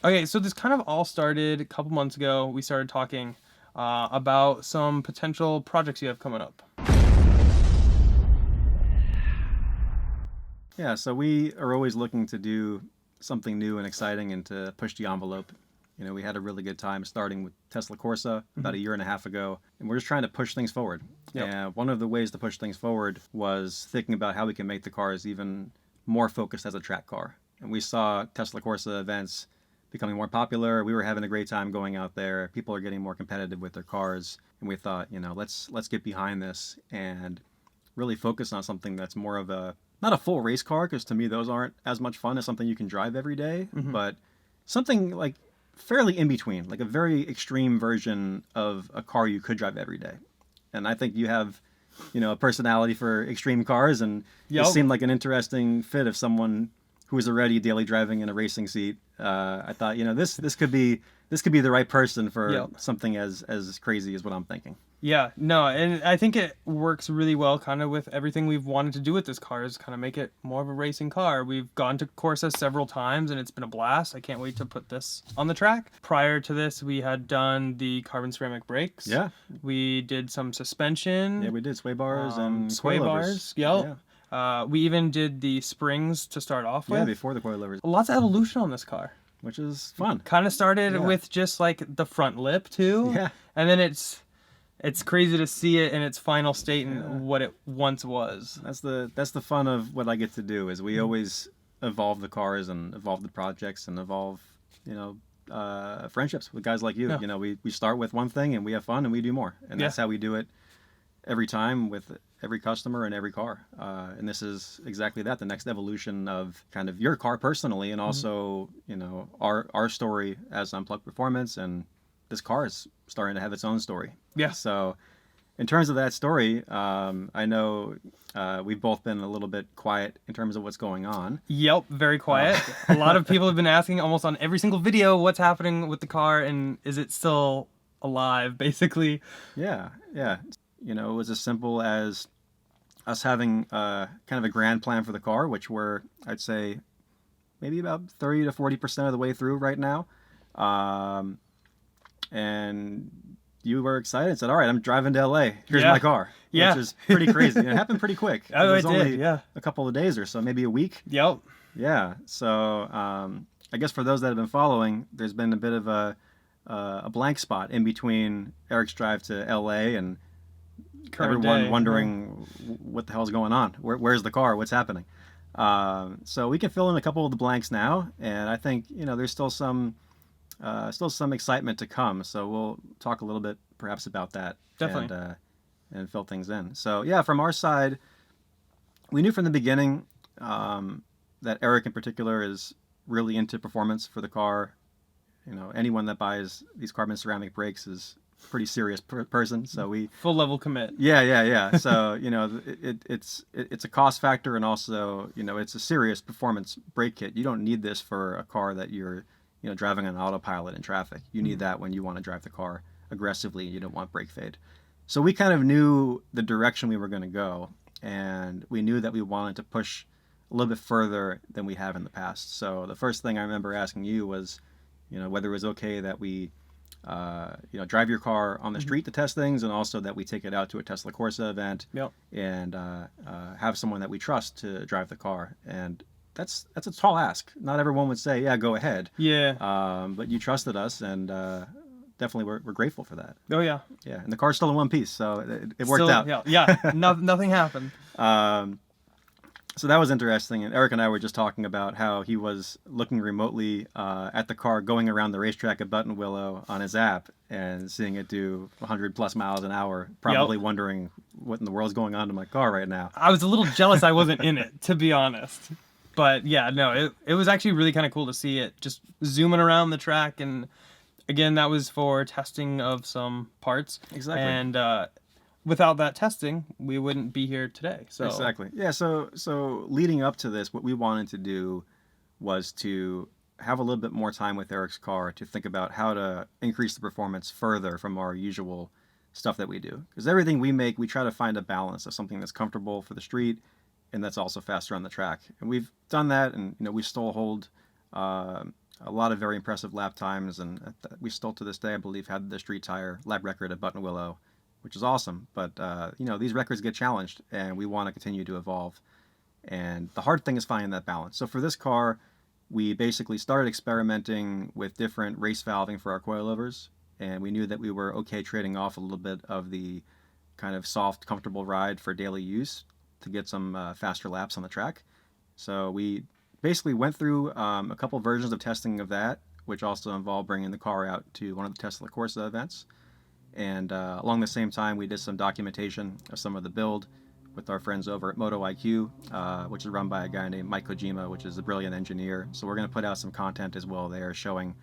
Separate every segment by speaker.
Speaker 1: Okay, so this kind of all started a couple months ago. We started talking about some potential projects you have coming up.
Speaker 2: Yeah, so we are always looking to do something new and exciting and to push the envelope. We had a really good time starting with Tesla Corsa about a year and a half ago, and we're just trying to push things forward.
Speaker 1: Yep.
Speaker 2: And one of the ways to push things forward was thinking about how we can make the cars even more focused as a track car. And we saw Tesla Corsa events becoming more popular. We were having a great time going out there. People are getting more competitive with their cars, and we thought, let's get behind this and really focus on something that's more of a not a full race car, because to me those aren't as much fun as something you can drive every day, but something like fairly in between, like a very extreme version of a car you could drive every day. And I think you have, a personality for extreme cars, and
Speaker 1: Yep.
Speaker 2: this seemed like an interesting fit of someone who is already daily driving in a racing seat. I thought, this could be the right person for
Speaker 1: Yep.
Speaker 2: something as crazy as what I'm thinking.
Speaker 1: Yeah, no, and I think it works really well kind of with everything we've wanted to do with this car is kind of make it more of a racing car. We've gone to Corsa several times and it's been a blast. I can't wait to put this on the track. Prior to this, we had done the carbon ceramic brakes.
Speaker 2: Yeah.
Speaker 1: We did some suspension.
Speaker 2: Yeah, we did sway bars and
Speaker 1: sway bars. Yep. We even did the springs to start off with.
Speaker 2: Yeah, before the coilovers,
Speaker 1: Lots of evolution on this car.
Speaker 2: which is fun.
Speaker 1: Kind of started
Speaker 2: Yeah.
Speaker 1: with just like the front lip too.
Speaker 2: Yeah.
Speaker 1: And then it's crazy to see it in its final state and what it once was.
Speaker 2: That's the fun of what I get to do, is we always evolve the cars and evolve the projects and evolve, friendships with guys like you.
Speaker 1: Yeah.
Speaker 2: We start with one thing and we have fun and we do more. And that's how we do it every time with every customer and every car. And this is exactly that, the next evolution of kind of your car personally, and also, our story as Unplugged Performance, and this car is starting to have its own story.
Speaker 1: Yeah.
Speaker 2: So in terms of that story, I know we've both been a little bit quiet in terms of what's going on.
Speaker 1: Yep, very quiet. A lot of people have been asking almost on every single video what's happening with the car and is it still alive, basically.
Speaker 2: Yeah. It was as simple as us having kind of a grand plan for the car, which we're, I'd say, maybe about 30 to 40% of the way through right now. And you were excited and said, all right, I'm driving to LA. Here's my car.
Speaker 1: Yeah.
Speaker 2: Which is pretty crazy. And it happened pretty quick.
Speaker 1: Oh,
Speaker 2: it was
Speaker 1: it did,
Speaker 2: only
Speaker 1: yeah.
Speaker 2: a couple of days or so, maybe a week.
Speaker 1: Yep.
Speaker 2: Yeah. So I guess for those that have been following, there's been a bit of a blank spot in between Eric's drive to LA and
Speaker 1: Current
Speaker 2: everyone
Speaker 1: day,
Speaker 2: wondering what the hell's going on. Where's the car? What's happening? So we can fill in a couple of the blanks now. And I think, there's still some excitement to come. So we'll talk a little bit perhaps about that.
Speaker 1: Definitely.
Speaker 2: And fill things in. So yeah, from our side, we knew from the beginning that Eric in particular is really into performance for the car. Anyone that buys these carbon ceramic brakes is a pretty serious person. So we
Speaker 1: Full level commit.
Speaker 2: Yeah. So it's a cost factor, and also it's a serious performance brake kit. You don't need this for a car that you're driving on autopilot in traffic. You need that when you want to drive the car aggressively. You don't want brake fade. So we kind of knew the direction we were going to go, and we knew that we wanted to push a little bit further than we have in the past. So the first thing I remember asking you was, whether it was okay that we, drive your car on the street to test things, and also that we take it out to a Tesla Corsa event.
Speaker 1: Yep.
Speaker 2: And have someone that we trust to drive the car. And that's a tall ask. Not everyone would say, yeah, go ahead.
Speaker 1: Yeah.
Speaker 2: But you trusted us, and definitely we're grateful for that.
Speaker 1: Oh, yeah.
Speaker 2: Yeah, and the car's still in one piece, so it worked out.
Speaker 1: Yeah. Nothing happened.
Speaker 2: So that was interesting. And Eric and I were just talking about how he was looking remotely at the car going around the racetrack at Buttonwillow on his app and seeing it do 100 plus miles an hour, probably wondering what in the world's going on to my car right now.
Speaker 1: I was a little jealous I wasn't in it, to be honest. But yeah, no, it was actually really kind of cool to see it just zooming around the track. And again, that was for testing of some parts.
Speaker 2: Exactly.
Speaker 1: And without that testing, we wouldn't be here today. So
Speaker 2: Exactly. Yeah. So leading up to this, what we wanted to do was to have a little bit more time with Eric's car to think about how to increase the performance further from our usual stuff that we do. Because everything we make, we try to find a balance of something that's comfortable for the street and that's also faster on the track. And we've done that, and we still hold a lot of very impressive lap times, and we still to this day, I believe, had the street tire lap record at Button Willow, which is awesome. But these records get challenged, and we want to continue to evolve. And the hard thing is finding that balance. So for this car, we basically started experimenting with different race valving for our coilovers, and we knew that we were okay trading off a little bit of the kind of soft, comfortable ride for daily use to get some faster laps on the track. So we basically went through a couple versions of testing of that, which also involved bringing the car out to one of the Tesla Corsa events. And along the same time, we did some documentation of some of the build with our friends over at Moto IQ, which is run by a guy named Mike Kojima, which is a brilliant engineer. So we're going to put out some content as well there, showing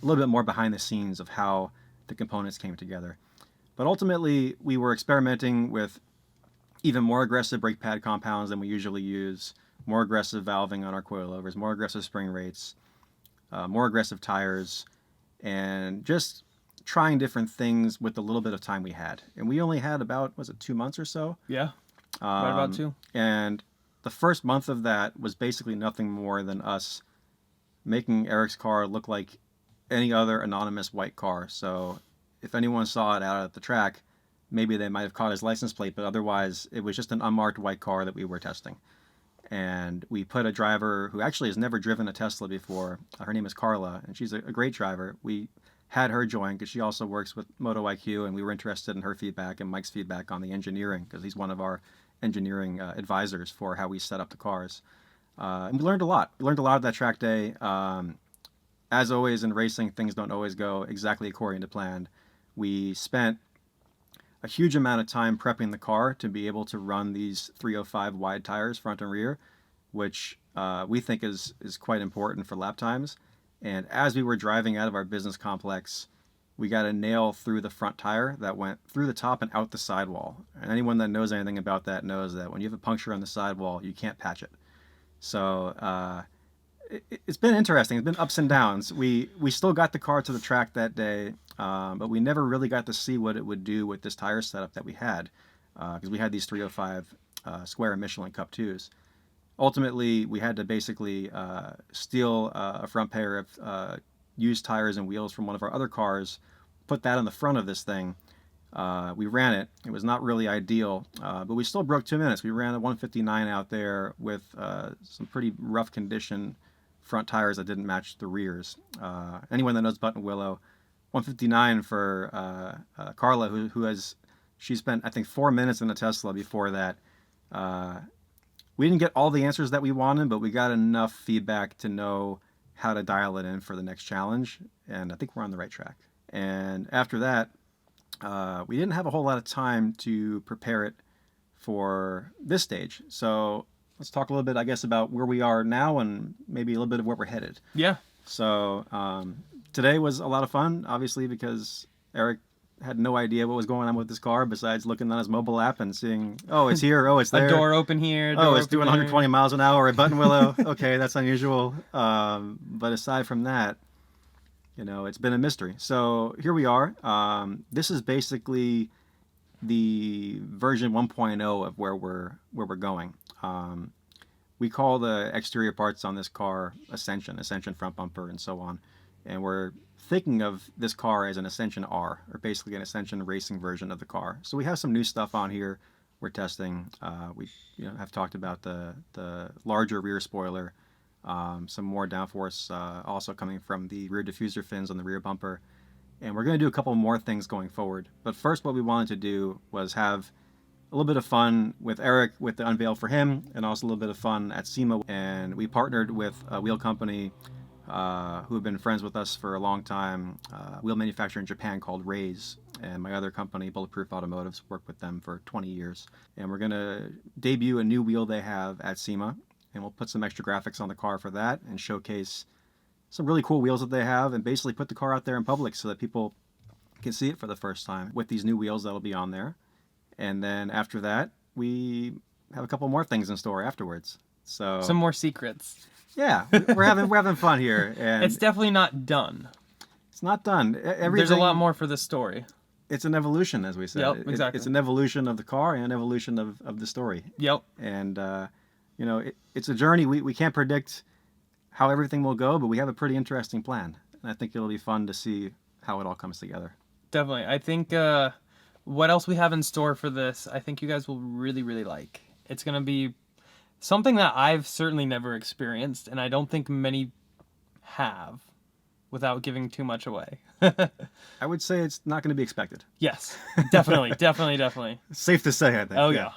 Speaker 2: a little bit more behind the scenes of how the components came together. But ultimately, we were experimenting with even more aggressive brake pad compounds than we usually use, more aggressive valving on our coilovers, more aggressive spring rates, more aggressive tires, and just trying different things with the little bit of time we had. And we only had about, 2 months or so?
Speaker 1: Yeah, right about 2.
Speaker 2: And the first month of that was basically nothing more than us making Eric's car look like any other anonymous white car. So if anyone saw it out at the track, maybe they might have caught his license plate, but otherwise it was just an unmarked white car that we were testing. And we put a driver who actually has never driven a Tesla before. Her name is Carla, and she's a great driver. We had her join because she also works with Moto IQ, and we were interested in her feedback and Mike's feedback on the engineering, because he's one of our engineering advisors for how we set up the cars. And we learned a lot. We learned a lot at that track day. As always in racing, things don't always go exactly according to plan. We spent a huge amount of time prepping the car to be able to run these 305 wide tires, front and rear, which we think is quite important for lap times. And as we were driving out of our business complex, we got a nail through the front tire that went through the top and out the sidewall. And anyone that knows anything about that knows that when you have a puncture on the sidewall, you can't patch it. So it's been interesting. It's been ups and downs. We still got the car to the track that day, but we never really got to see what it would do with this tire setup that we had, because we had these 305 square Michelin Cup 2s. Ultimately, we had to basically steal a front pair of used tires and wheels from one of our other cars, put that on the front of this thing. We ran it. It was not really ideal, but we still broke 2 minutes. We ran a 159 out there with some pretty rough condition front tires that didn't match the rears. Anyone that knows Button Willow, 159 for Carla, she spent, I think, 4 minutes in a Tesla before that. We didn't get all the answers that we wanted, but we got enough feedback to know how to dial it in for the next challenge, and I think we're on the right track. And after that, we didn't have a whole lot of time to prepare it for this stage. So let's talk a little bit, I guess, about where we are now and maybe a little bit of where we're headed.
Speaker 1: Yeah.
Speaker 2: So today was a lot of fun, obviously, because Eric had no idea what was going on with this car besides looking on his mobile app and seeing, oh, it's here, oh, it's there.
Speaker 1: A door open here.
Speaker 2: Oh, it's doing 120 miles an hour at Button Willow. Okay, that's unusual. But aside from that, it's been a mystery. So here we are. This is basically the version 1.0 of where we're going. We call the exterior parts on this car Ascension front bumper, and so on. And we're thinking of this car as an Ascension R, or basically an Ascension racing version of the car. So we have some new stuff on here we're testing. We have talked about the larger rear spoiler, some more downforce also coming from the rear diffuser fins on the rear bumper. And we're going to do a couple more things going forward. But first, what we wanted to do was have a little bit of fun with Eric with the unveil for him, and also a little bit of fun at SEMA. And we partnered with a wheel company who have been friends with us for a long time, wheel manufacturer in Japan called Raise. And my other company, Bulletproof Automotives, worked with them for 20 years. And we're going to debut a new wheel they have at SEMA, and we'll put some extra graphics on the car for that and showcase some really cool wheels that they have, and basically put the car out there in public so that people can see it for the first time with these new wheels that'll be on there. And then after that, we have a couple more things in store afterwards. So
Speaker 1: some more secrets.
Speaker 2: Yeah, we're having fun here, and
Speaker 1: it's definitely not done.
Speaker 2: It's not done.
Speaker 1: There's a lot more for this story.
Speaker 2: It's an evolution, as we said.
Speaker 1: Yep, exactly.
Speaker 2: It's an evolution of the car and an evolution of the story.
Speaker 1: Yep.
Speaker 2: And it's a journey. We can't predict how everything will go, but we have a pretty interesting plan. And I think it'll be fun to see how it all comes together.
Speaker 1: Definitely. I think what else we have in store for this, I think you guys will really, really like. It's going to be something that I've certainly never experienced, and I don't think many have, without giving too much away.
Speaker 2: I would say it's not going to be expected.
Speaker 1: Yes, definitely, definitely.
Speaker 2: Safe to say, I think.
Speaker 1: Oh, yeah.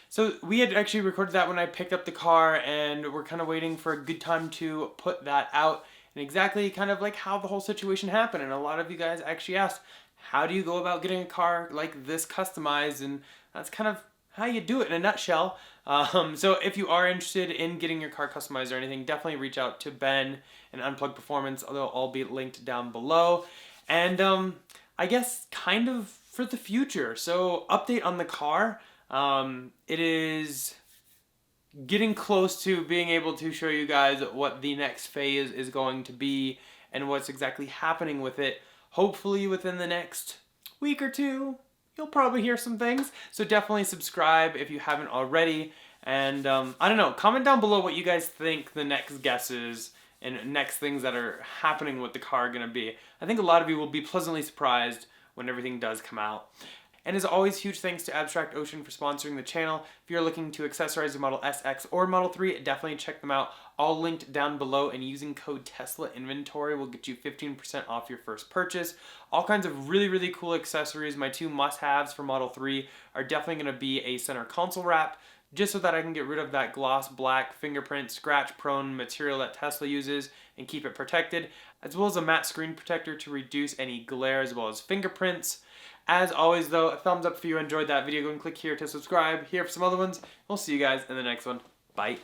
Speaker 1: So we had actually recorded that when I picked up the car, and we're kind of waiting for a good time to put that out, and exactly kind of like how the whole situation happened. And a lot of you guys actually asked, how do you go about getting a car like this customized? And that's kind of how you do it in a nutshell. So if you are interested in getting your car customized or anything, definitely reach out to Ben and Unplugged Performance. They'll all be linked down below. And I guess kind of for the future. So update on the car. It is getting close to being able to show you guys what the next phase is going to be and what's exactly happening with it. Hopefully within the next week or two, you'll probably hear some things. So definitely subscribe if you haven't already. And I don't know, comment down below what you guys think the next guesses and next things that are happening with the car are going to be. I think a lot of you will be pleasantly surprised when everything does come out. And as always, huge thanks to Abstract Ocean for sponsoring the channel. If you're looking to accessorize your Model SX or Model 3, definitely check them out. All linked down below, and using code TESLAINVENTORY will get you 15% off your first purchase. All kinds of really, really cool accessories. My two must-haves for Model 3 are definitely going to be a center console wrap, just so that I can get rid of that gloss black fingerprint scratch prone material that Tesla uses and keep it protected, as well as a matte screen protector to reduce any glare as well as fingerprints. As always though, a thumbs up if you enjoyed that video. Go and click here to subscribe, here for some other ones. We'll see you guys in the next one. Bye.